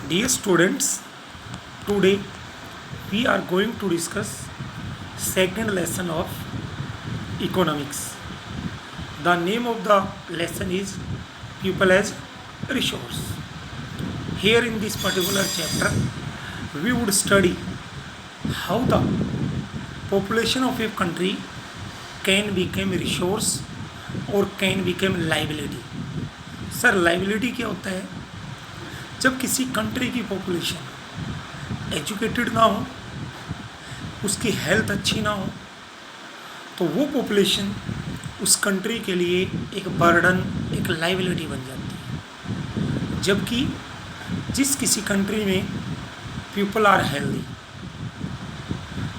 Dear students, today we are going to discuss second lesson of economics. The name of the lesson is People as Resource. Here in this particular chapter, we would study how the population of a country can become resource और can become liability. Sir liability क्या होता है? जब किसी country की population educated ना हो, उसकी हेल्थ अच्छी ना हो, तो वो पॉपुलेशन उस कंट्री के लिए एक बर्डन, एक लाइबिलिटी बन जाती है। जबकि जिस किसी कंट्री में people are healthy,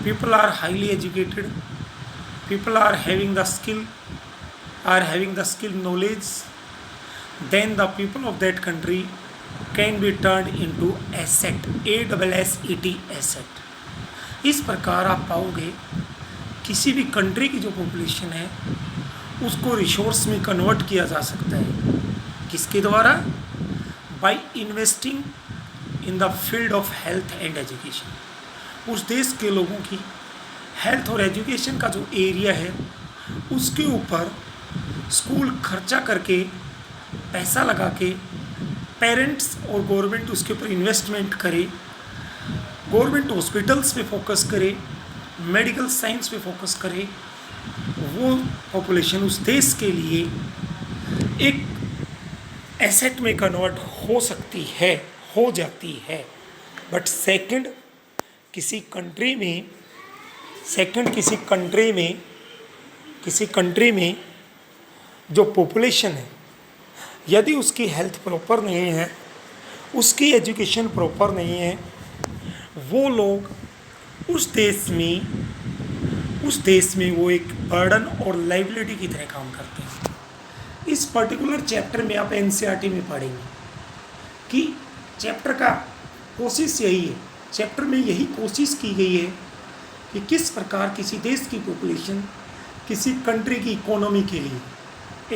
people are highly educated, people are having the skill knowledge, then the people of that country can be turned into asset, ASSET asset। इस प्रकार आप पाओगे किसी भी कंट्री की जो पॉपुलेशन है उसको रिसोर्स में कन्वर्ट किया जा सकता है। किसके द्वारा? By investing in the field of health and education. उस देश के लोगों की हेल्थ और एजुकेशन का जो एरिया है उसके ऊपर स्कूल खर्चा करके, पैसा लगा के पेरेंट्स और गवर्नमेंट उसके ऊपर इन्वेस्टमेंट करे, गवर्नमेंट हॉस्पिटल्स पे फोकस करे, मेडिकल साइंस पे फोकस करे, वो पॉपुलेशन उस देश के लिए एक एसेट में कन्वर्ट हो सकती है, हो जाती है। बट सेकंड किसी कंट्री में जो पॉपुलेशन है, यदि उसकी हेल्थ प्रॉपर नहीं है, उसकी एजुकेशन प्रॉपर नहीं है, वो लोग उस देश में वो एक बर्डन और लाइबिलिटी की तरह काम करते हैं। इस पर्टिकुलर चैप्टर में आप एनसीईआरटी में पढ़ेंगे कि चैप्टर का कोशिश यही है, चैप्टर में यही कोशिश की गई है कि किस प्रकार किसी देश की पॉपुलेशन किसी कंट्री की इकोनॉमी के लिए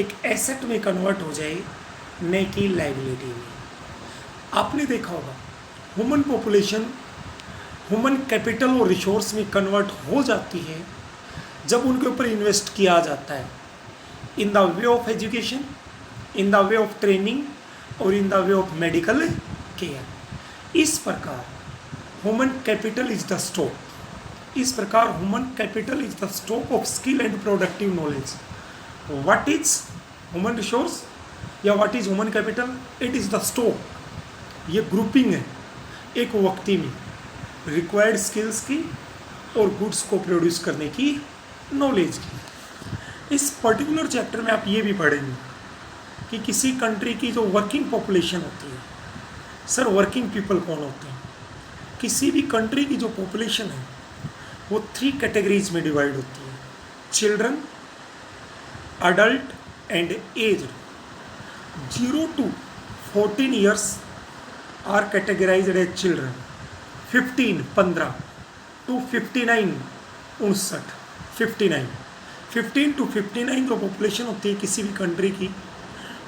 एक एसेट में कन्वर्ट हो जाए, न कि लाइबिलिटी में। आपने देखा होगा ह्यूमन पॉपुलेशन ह्यूमन कैपिटल और रिसोर्स में कन्वर्ट हो जाती है जब उनके ऊपर इन्वेस्ट किया जाता है in the way of education, in the way of training और in the way of medical care. इस प्रकार human capital is the stock of skill and productive knowledge. What is human resource या what is human capital? It is the stock. ये grouping है एक व्यक्ति में required skills की और गुड्स को प्रोड्यूस करने की नॉलेज की। इस पर्टिकुलर चैप्टर में आप ये भी पढ़ेंगे कि किसी कंट्री की जो वर्किंग पॉपुलेशन होती है, सर वर्किंग पीपल कौन होते हैं? किसी भी कंट्री की जो पॉपुलेशन है वो 3 कैटेगरीज में डिवाइड होती है: children, adult and aged. 0 to 14 years are categorized as children, 15 to 59 15 to 59 जो पॉपुलेशन होती है किसी भी कंट्री की,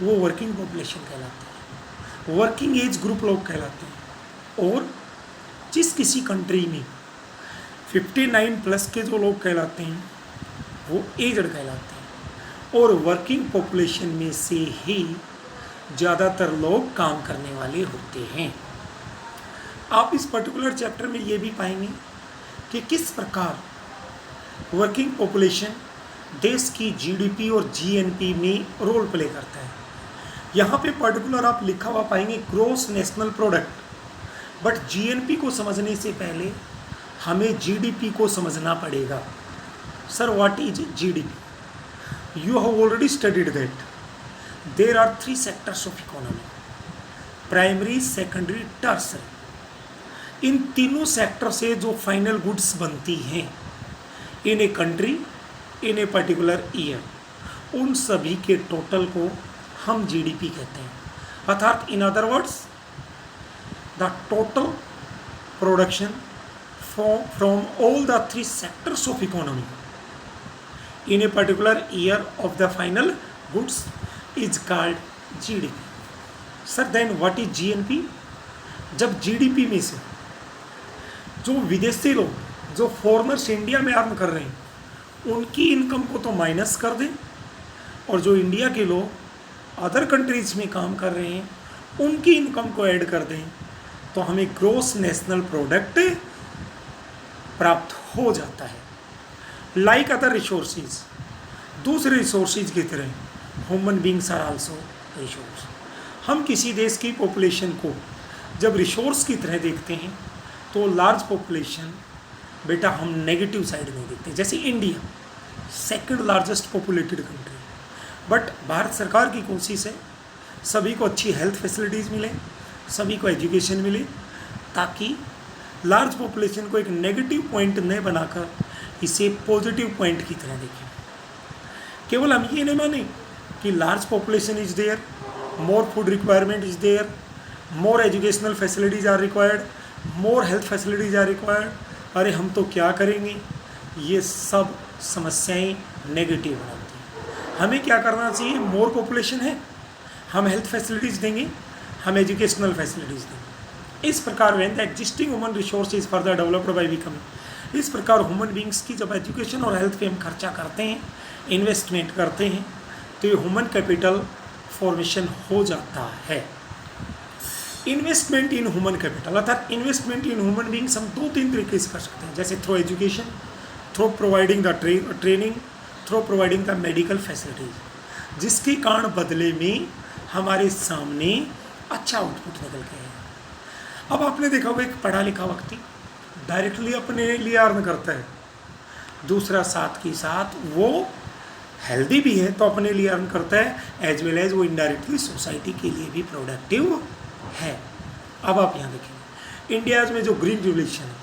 वो वर्किंग पॉपुलेशन कहलाती है, वर्किंग एज ग्रुप लोग कहलाते हैं। और जिस किसी कंट्री में 59 प्लस के जो लोग कहलाते हैं वो एजड कहलाते हैं। और वर्किंग पॉपुलेशन में से ही ज़्यादातर लोग काम करने वाले होते हैं। आप इस पर्टिकुलर चैप्टर में ये भी पाएंगे कि किस प्रकार वर्किंग पॉपुलेशन देश की जीडीपी और जीएनपी में रोल प्ले करता है। यहाँ पे पर्टिकुलर आप लिखा हुआ पाएंगे gross national product. But GNP को समझने से पहले हमें जीडीपी को समझना पड़ेगा। Sir what is GDP? You have already studied that. There are 3 sectors of economy: primary, secondary, tertiary. इन तीनों सेक्टर से जो फाइनल गुड्स बनती हैं in a country, in a particular year, उन सभी के टोटल को हम जीडीपी कहते हैं। अर्थात in other words the total production from all the 3 sectors of economy in a particular year of the final goods is called GDP. Sir, then what is GNP? जब GDP में से जो विदेशी लोग, जो फॉरेनर्स इंडिया में earn कर रहे हैं, उनकी इनकम को तो माइनस कर दें, और जो इंडिया के लोग अदर कंट्रीज में काम कर रहे हैं उनकी इनकम को ऐड कर दें, तो हमें ग्रोस नेशनल प्रोडक्ट प्राप्त हो जाता है। लाइक अदर रिसोर्सेज, दूसरे रिसोर्सेज की तरह human beings are also resource. हम किसी देश की पॉपुलेशन को जब रिसोर्स की तरह देखते हैं तो लार्ज पॉपुलेशन बेटा हम नेगेटिव साइड में देखते हैं। जैसे India second largest populated country, but Bharat सरकार की कोशिश है सभी को अच्छी हेल्थ फैसिलिटीज़ मिले, सभी को एजुकेशन मिले, ताकि लार्ज पॉपुलेशन को एक नेगेटिव पॉइंट न बनाकर इसे पॉजिटिव पॉइंट की तरह देखें। केवल हम ये नहीं माने कि large population is there, more food requirement is there, more educational facilities are required, more health facilities are required, अरे हम तो क्या करेंगे, ये सब समस्याएं नेगेटिव बनाती हैं। हमें क्या करना चाहिए, मोर पॉपुलेशन है, हम हेल्थ फैसिलिटीज़ देंगे, हम एजुकेशनल फैसिलिटीज़ देंगे। इस प्रकार when the existing human resource is further developed by becoming, इस प्रकार ह्यूमन बींग्स की जब एजुकेशन और हेल्थ पे हम खर्चा करते हैं, इन्वेस्टमेंट करते हैं, तो ये ह्यूमन कैपिटल फॉर्मेशन हो जाता है। इन्वेस्टमेंट इन ह्यूमन कैपिटल अर्थात इन्वेस्टमेंट इन ह्यूमन बींग्स हम 2-3 तरीके से कर सकते हैं, जैसे through education, through providing the training, through providing the medical facilities, जिसके कारण बदले में हमारे सामने अच्छा आउटपुट निकल के है। अब आपने देखा होगा एक पढ़ा लिखा व्यक्ति डायरेक्टली अपने लिए अर्न करता है, दूसरा साथ के साथ वो हेल्दी भी है तो अपने लिए अर्न करता है, एज वेल एज वो इनडायरेक्टली सोसाइटी के लिए भी प्रोडक्टिव है। अब आप यहाँ देखेंगे इंडिया में जो ग्रीन रिवोल्यूशन है,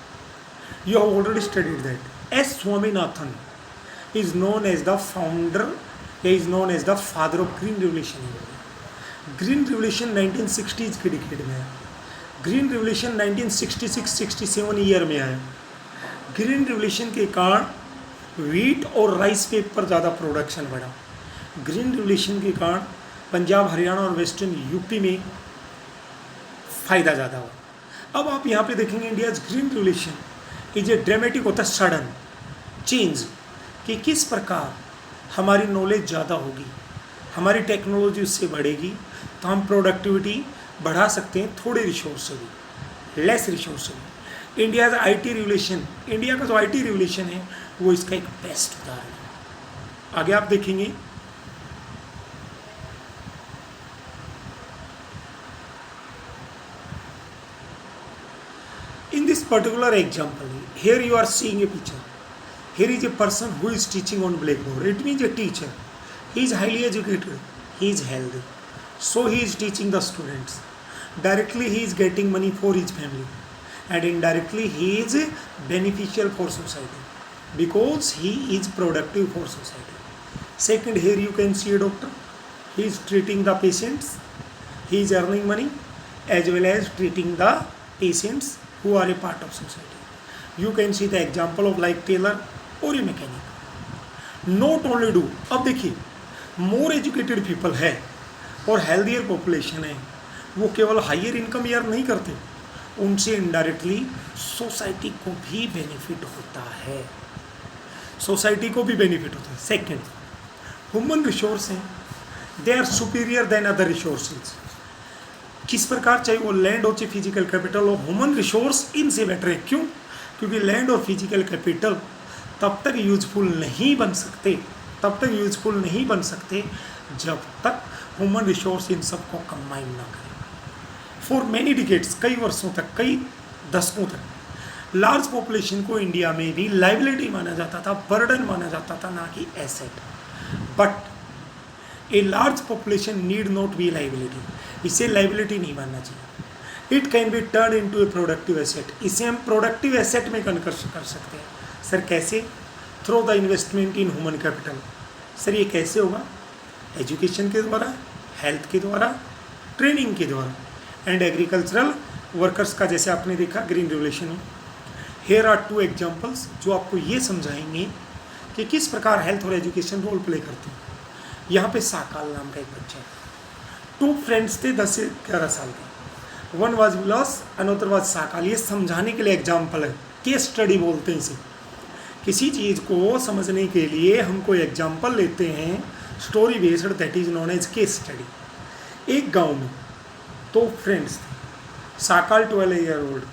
you have already studied that. S Swaminathan is known as the founder, is known as the father of green revolution. Green revolution 1960s के डिकेड में आया, ग्रीन रिवोल्यूशन 1966-67 ईयर में आया। ग्रीन रिवोल्यूशन के कारण वीट और rice पे पर ज़्यादा प्रोडक्शन बढ़ा। ग्रीन रिवोल्यूशन के कारण पंजाब, हरियाणा और वेस्टर्न यूपी में फ़ायदा ज़्यादा हुआ। अब आप यहाँ पे देखेंगे India green revolution is a dramatic होता है सडन चेंज, कि किस प्रकार हमारी नॉलेज ज़्यादा होगी, हमारी टेक्नोलॉजी उससे बढ़ेगी, तो हम प्रोडक्टिविटी बढ़ा सकते हैं थोड़े रिसोर्स से भी, लेस रिसोर्स से भी। इंडिया आईटी रिवोल्यूशन, इंडिया का जो आईटी रिवोल्यूशन है वो इसका एक बेस्ट उदाहरण है। आगे आप देखेंगे in this particular example, here you are seeing a picture. Here is a person who is teaching on blackboard. It means a teacher. He is highly educated. He is healthy. So he is teaching the students. Directly he is getting money for his family. And indirectly he is beneficial for society. Because he is productive for society. Second, here you can see a doctor. He is treating the patients. He is earning money as well as treating the patients who are a part of society. You can see the example of like tailor or a mechanic. Not only do, अब देखिए more educated people है और healthier population है, वो केवल higher income यार नहीं करते, उनसे इनडायरेक्टली सोसाइटी को भी बेनिफिट होता है, सोसाइटी को भी बेनिफिट होता है। सेकेंड, ह्यूमन रिसोर्स हैं, they are superior than other resources. किस प्रकार, चाहे वो लैंड हो चाहे फिजिकल कैपिटल हो, ह्यूमन रिसोर्स इनसे बेटर है। क्यों? क्योंकि लैंड और फिजिकल कैपिटल तब तक यूजफुल नहीं बन सकते, तब तक यूजफुल नहीं बन सकते जब तक ह्यूमन रिसोर्स इन सबको कंबाइन ना करें। फॉर मैनी डिकेड्स, कई वर्षों तक, कई दशकों तक लार्ज पॉपुलेशन को इंडिया में भी लाइबिलिटी माना जाता था, बर्डन माना जाता था, ना कि asset. But a large population need not be liability, इसे लाइबिलिटी नहीं मानना चाहिए। It can be turn into A productive asset, इसे हम प्रोडक्टिव एसेट में कन्वर्ट कर सकते हैं। सर कैसे? Through the investment in human capital. Sir ये कैसे होगा? एजुकेशन के द्वारा, हेल्थ के द्वारा, ट्रेनिंग के द्वारा एंड एग्रीकल्चरल वर्कर्स का, जैसे आपने देखा ग्रीन रिवोल्यूशन में। हेयर आर 2 एग्जाम्पल्स जो आपको ये समझाएंगे कि किस प्रकार हेल्थ और एजुकेशन रोल प्ले करते हैं। यहाँ पे साकाल नाम का एक बच्चा है, 2 फ्रेंड्स थे 10 से 11 साल के। One was Vilas, another was Sakal. ये समझाने के लिए एग्जाम्पल है, केस स्टडी बोलते हैं इसे। किसी चीज़ को समझने के लिए हम कोई एग्जाम्पल लेते हैं, story based, that is known as case study. एक गांव में दो फ्रेंड्स थे, साकाल 12 ईयर ओल्ड,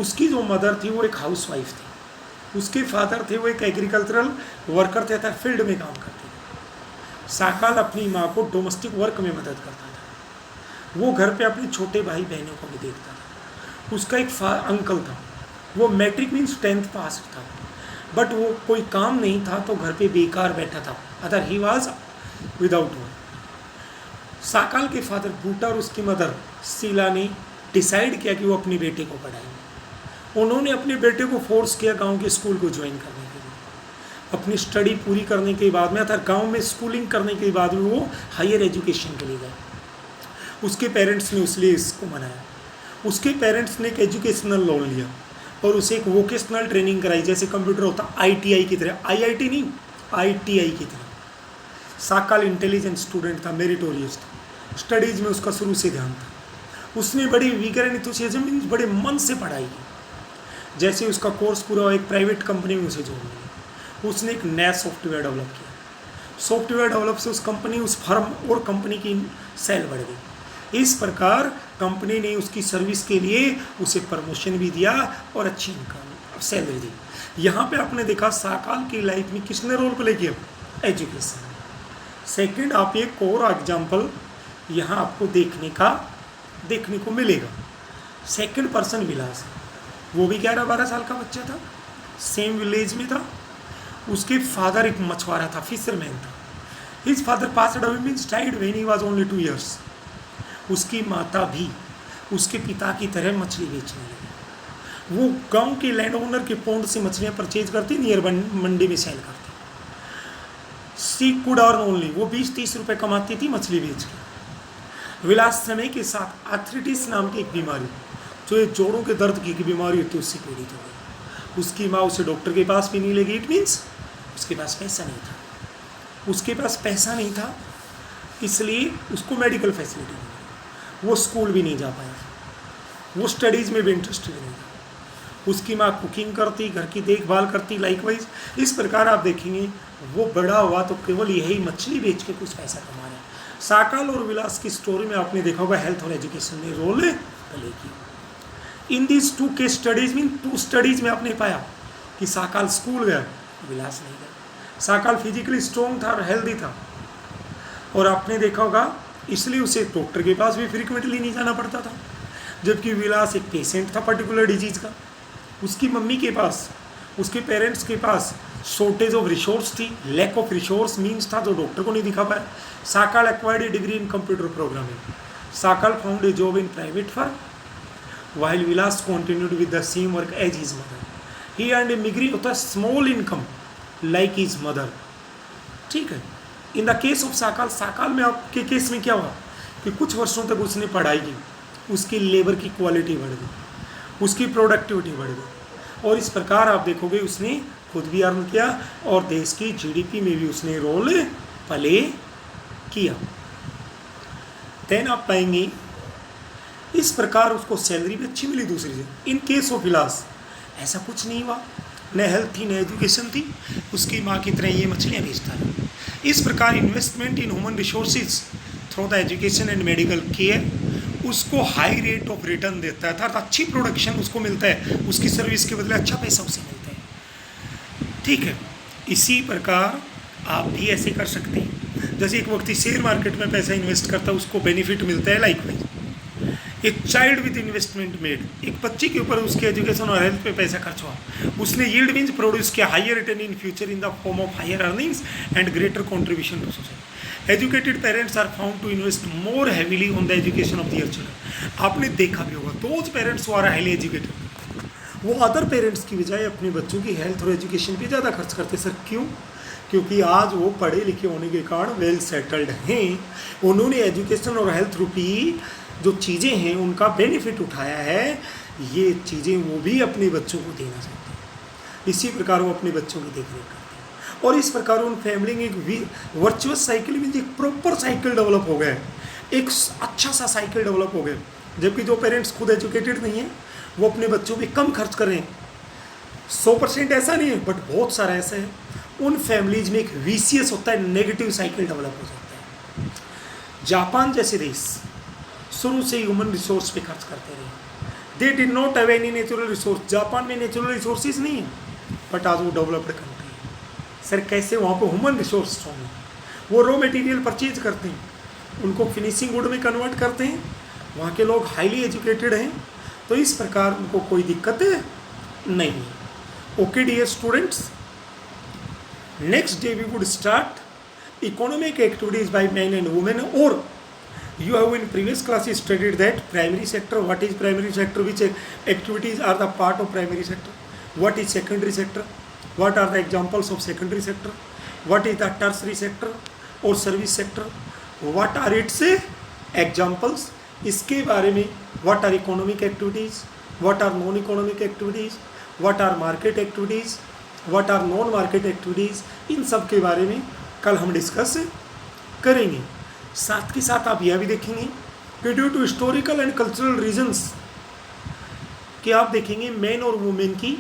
उसकी जो मदर थी वो एक हाउस वाइफ थी, उसके फादर थे वो एक एग्रीकल्चरल वर्कर थे, था फील्ड में काम करते थे। साकाल अपनी माँ को डोमेस्टिक वर्क में मदद करता था, वो घर पे अपने छोटे भाई बहनों को भी देखता था। उसका एक अंकल था, वो मैट्रिक मीन्स 10th पास था, बट वो कोई काम नहीं था तो घर पे बेकार बैठा था, other he was without work. Sakal के फादर बूटा और उसकी मदर शीला ने डिसाइड किया कि वो अपने बेटे को पढ़ाएंगे। उन्होंने अपने बेटे को फोर्स किया गांव के स्कूल को ज्वाइन करने के लिए। अपनी स्टडी पूरी करने के बाद में, अर्थात गांव में स्कूलिंग करने के बाद में वो हायर एजुकेशन के लिए गए। उसके पेरेंट्स ने उसलिए इसको मनाया। उसके पेरेंट्स ने एक एजुकेशनल लोन लिया और उसे एक वोकेशनल ट्रेनिंग कराई, जैसे कंप्यूटर होता ITI की तरह, IIT नहीं, ITI की तरह। साकाल इंटेलिजेंट स्टूडेंट था, मेरिटोरियस था, स्टडीज़ में उसका शुरू से ध्यान था। उसने बड़ी वीगर एंड एंथुसियाज्म मीन्स बड़े मन से पढ़ाई की। जैसे उसका कोर्स पूरा हुआ, एक प्राइवेट कंपनी में उसे जॉब मिली। उसने एक नया सॉफ्टवेयर डेवलप किया। सॉफ्टवेयर डेवलप से उस कंपनी, उस फर्म और कंपनी की सेल बढ़ गई। इस प्रकार कंपनी ने उसकी सर्विस के लिए उसे प्रमोशन भी दिया और अच्छी इनकम सैलरी दी। यहाँ पे आपने देखा साकाल की लाइफ में किसने रोल प्ले किया? एजुकेशन। सेकंड, आप एक और एग्जाम्पल यहाँ आपको देखने को मिलेगा। सेकंड पर्सन विलास, वो भी 11-12 साल का बच्चा था, सेम विलेज में था। उसके फादर एक मछुआरा था, फिशरमैन था। His father passed away means died when he was only 2 years। उसकी माता भी उसके पिता की तरह मछली बेचने लगी। वो गांव के लैंड ओनर के पौंड से मछलियाँ परचेज करती, नियर मंडी में सेल करती। सी कुड अर्न ओनली, वो 20-30 रुपये कमाती थी मछली बेच के। विलास समय के साथ आर्थराइटिस नाम की एक बीमारी, जो ये जोड़ों के दर्द की बीमारी होती है, उससे पीड़ित हो गई। उसकी माँ उसे डॉक्टर के पास भी नहीं ले गई। इट मीन्स उसके पास पैसा नहीं था। उसके पास पैसा नहीं था, इसलिए उसको मेडिकल फैसिलिटी नहीं मिली। वो स्कूल भी नहीं जा पाया, वो स्टडीज़ में भी इंटरेस्टेड नहीं था। उसकी माँ कुकिंग करती, घर की देखभाल करती, लाइकवाइज। इस प्रकार आप देखेंगे वो बड़ा हुआ तो केवल यही मछली बेच के कुछ पैसा कमा रहा है। साकाल और विलास की स्टोरी में आपने देखा होगा हेल्थ और एजुकेशन ने रोल प्ले की। इन दिस 2 केस स्टडीज में, 2 स्टडीज में आपने पाया कि साकाल स्कूल गया, विलास नहीं गया। साकाल फिजिकली स्ट्रॉन्ग था और हेल्दी था, और आपने देखा होगा इसलिए उसे डॉक्टर के पास भी फ्रिक्वेंटली नहीं जाना पड़ता था। जबकि विलास एक पेशेंट था पर्टिकुलर डिजीज़ का। उसकी मम्मी के पास, उसके पेरेंट्स के पास शॉर्टेज ऑफ रिसोर्स थी, लैक ऑफ रिसोर्स मीन्स था जो डॉक्टर को नहीं दिखा पाया। Sakal acquired A degree in computer programming. Sakal found a job in private firm, while Vilas continued with the same work as his mother. He earned a degree of a small income like his mother. ठीक है। In the case of Sakal, Sakal में आपके case में क्या हुआ कि कुछ वर्षों तक उसने पढ़ाई की, उसकी लेबर की क्वालिटी बढ़ गई, उसकी प्रोडक्टिविटी बढ़ गई, और इस प्रकार आप देखोगे उसने खुद भी अर्न किया और देश की GDP में भी उसने रोल प्ले किया। देन आप पाएंगे इस प्रकार उसको सैलरी भी अच्छी मिली दूसरी से। इन केस ऑफ विलास ऐसा कुछ नहीं हुआ, न हेल्थ थी न एजुकेशन थी, उसकी माँ की तरह ये मछलियाँ बेचता है। इस प्रकार investment in human resources through the education and medical care उसको हाई रेट ऑफ रिटर्न देता है, अर्थात अच्छी प्रोडक्शन उसको मिलता है, उसकी सर्विस के बदले अच्छा पैसा उसे मिलता है। ठीक है, इसी प्रकार आप भी ऐसे कर सकते हैं। जैसे एक व्यक्ति शेयर मार्केट में पैसा इन्वेस्ट करता है, उसको बेनिफिट मिलता है। लाइकवाइज एक चाइल्ड विद इन्वेस्टमेंट मेड, एक बच्चे के ऊपर उसके एजुकेशन और हेल्थ पे पैसा खर्च हुआ, उसने यील्ड मीन्स प्रोड्यूस किया higher return in future in the form of higher earnings and greater contribution to society. Educated parents are found to invest more heavily on the education of their children. आपने देखा भी होगा those parents who are highly educated, वो other parents की बजाय अपने बच्चों की हेल्थ और एजुकेशन पे ज़्यादा खर्च करते। सर क्यों? क्योंकि आज वो पढ़े लिखे होने के कारण वेल सेटल्ड हैं, उन्होंने एजुकेशन और हेल्थ रूपी जो चीज़ें हैं उनका बेनिफिट उठाया है। ये चीज़ें वो भी अपने बच्चों को देना चाहते हैं, इसी प्रकार वो अपने बच्चों की देखरेख करते हैं, और इस प्रकार उन फैमिली में एक वर्चुअस साइकिल में एक प्रॉपर साइकिल डेवलप हो गया है, एक अच्छा सा साइकिल डेवलप हो गया। जबकि जो पेरेंट्स खुद एजुकेटेड नहीं है वो अपने बच्चों पे कम खर्च कर रहे हैं। 100% ऐसा नहीं है, बट बहुत सारा ऐसा है। उन फैमिलीज में एक वीसीएस होता है, नेगेटिव साइकिल डेवलप हो जाता है। जापान जैसे देश शुरू से ह्यूमन रिसोर्स पे खर्च करते रहे। They did not have any natural resource. Japan में नेचुरल रिसोर्सेज नहीं है, बट आज वो डेवलप्ड कंट्री है। सर कैसे? वहाँ पर ह्यूमन रिसोर्स होंगे, वो रॉ मटेरियल परचेज करते हैं, उनको फिनिशिंग गुड में कन्वर्ट करते हैं। वहाँ के लोग हाईली एजुकेटेड हैं, तो इस प्रकार उनको कोई दिक्कत नहीं है। Okay dear students, next day we would start economic activities by man and women. और you have in previous classes studied that primary sector. What is primary sector? Which activities are the part of primary sector? What is secondary sector? What are the examples of secondary sector? What is the tertiary sector or service sector? What are its examples? इसके बारे में what are economic activities? What are non-economic activities? What are market activities? What are non-market activities? इन सब के बारे में कल हम discuss करेंगे। साथ के साथ आप यह भी देखेंगे कि due to historical and cultural reasons कि आप देखेंगे मैन और वुमेन की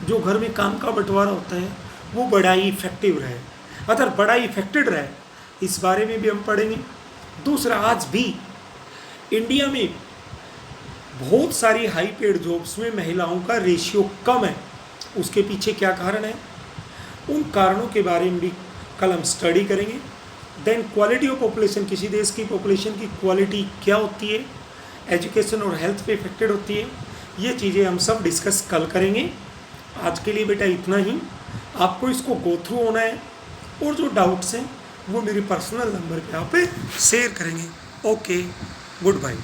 जो घर में काम का बंटवारा होता है वो बड़ा ही इफेक्टिव रहे, अगर बड़ा ही इफेक्टेड रहे, इस बारे में भी हम पढ़ेंगे। दूसरा, आज भी इंडिया में बहुत सारी हाई पेड जॉब्स में महिलाओं का रेशियो कम है। उसके पीछे क्या कारण है, उन कारणों के बारे में भी कल हम स्टडी करेंगे। देन क्वालिटी ऑफ पॉपुलेशन, किसी देश की पॉपुलेशन की क्वालिटी क्या होती है, एजुकेशन और हेल्थ पे इफेक्टेड होती है, ये चीज़ें हम सब डिस्कस कल करेंगे। आज के लिए बेटा इतना ही। आपको इसको गो थ्रू होना है और जो डाउट्स हैं वो मेरे पर्सनल नंबर पे आप शेयर करेंगे। Okay, good bye.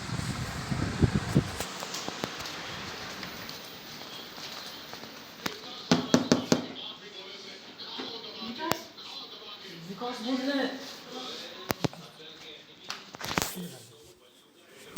विकास बोल रहे हैं।